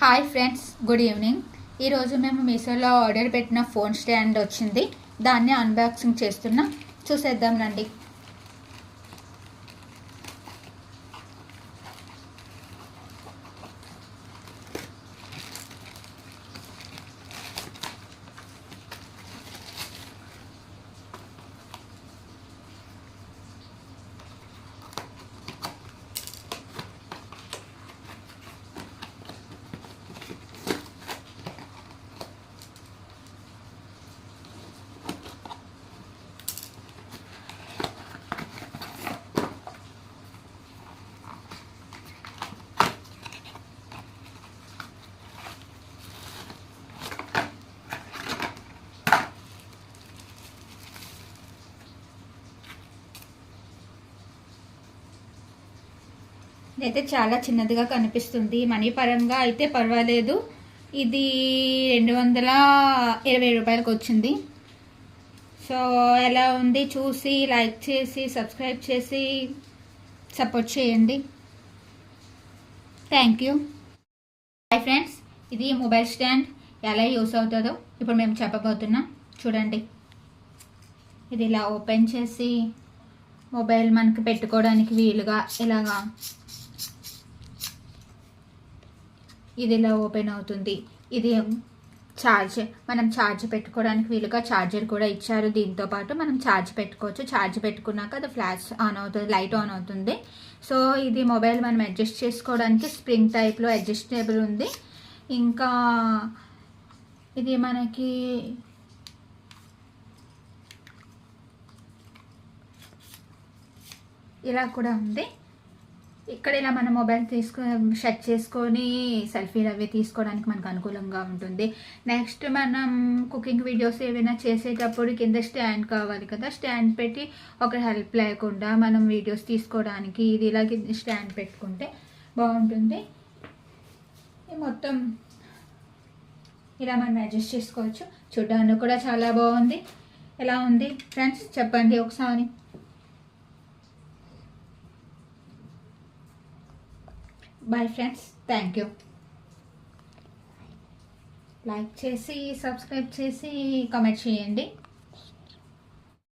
Hi friends, good evening. ఈరోజు మేము మీషోలో ఆర్డర్ పెట్టిన ఫోన్ స్టాండ్ వచ్చింది. దాన్ని అన్బాక్సింగ్ చేస్తున్నా, చూసేద్దాం రండి. ఇదైతే చాలా చిన్నదిగా కనిపిస్తుంది. మనీ పరంగా అయితే పర్వాలేదు. ఇది 220 రూపాయలకు వచ్చింది. సో ఎలా ఉంది చూసి లైక్ చేసి సబ్స్క్రైబ్ చేసి సపోర్ట్ చేయండి. Thank you. హాయ్ ఫ్రెండ్స్, ఇది మొబైల్ స్టాండ్ ఎలా యూస్ అవుతుందో ఇప్పుడు మేము చెప్పబోతున్నాం. చూడండి, ఇది ఇలా ఓపెన్ చేసి మొబైల్ మనకి పెట్టుకోవడానికి వీలుగా ఇలాగా ఇది ఇలా ఓపెన్ అవుతుంది. ఇది మనం ఛార్జ్ పెట్టుకోవడానికి వీలుగా ఛార్జర్ కూడా ఇచ్చారు. దీంతో పాటు మనం ఛార్జ్ పెట్టుకోవచ్చు. ఛార్జ్ పెట్టుకున్నాక అది ఫ్లాష్ ఆన్ అవుతుంది, లైట్ ఆన్ అవుతుంది. సో ఇది మొబైల్ మనం అడ్జస్ట్ చేసుకోవడానికి స్ప్రింగ్ టైప్లో అడ్జస్టబుల్ ఉంది. ఇంకా ఇది మనకి ఇలా కూడా ఉంది. ఇక్కడ ఇలా మన మొబైల్ సెట్ చేసుకొని సెల్ఫీలు అవి తీసుకోవడానికి మనకు అనుకూలంగా ఉంటుంది. నెక్స్ట్ మనం కుకింగ్ వీడియోస్ ఏమైనా చేసేటప్పుడు కింద స్టాండ్ కావాలి కదా, స్టాండ్ పెట్టి ఒక హెల్ప్ లేకుండా మనం వీడియోస్ తీసుకోవడానికి ఇది ఇలా స్టాండ్ పెట్టుకుంటే బాగుంటుంది. మొత్తం ఇలా మనం అడ్జస్ట్ చేసుకోవచ్చు. చూడడానికి కూడా చాలా బాగుంది. ఎలా ఉంది ఫ్రెండ్స్ చెప్పండి ఒకసారి. Bye friends, thank you. Like చేసి సబ్స్క్రైబ్ చేసి కామెంట్ చేయండి.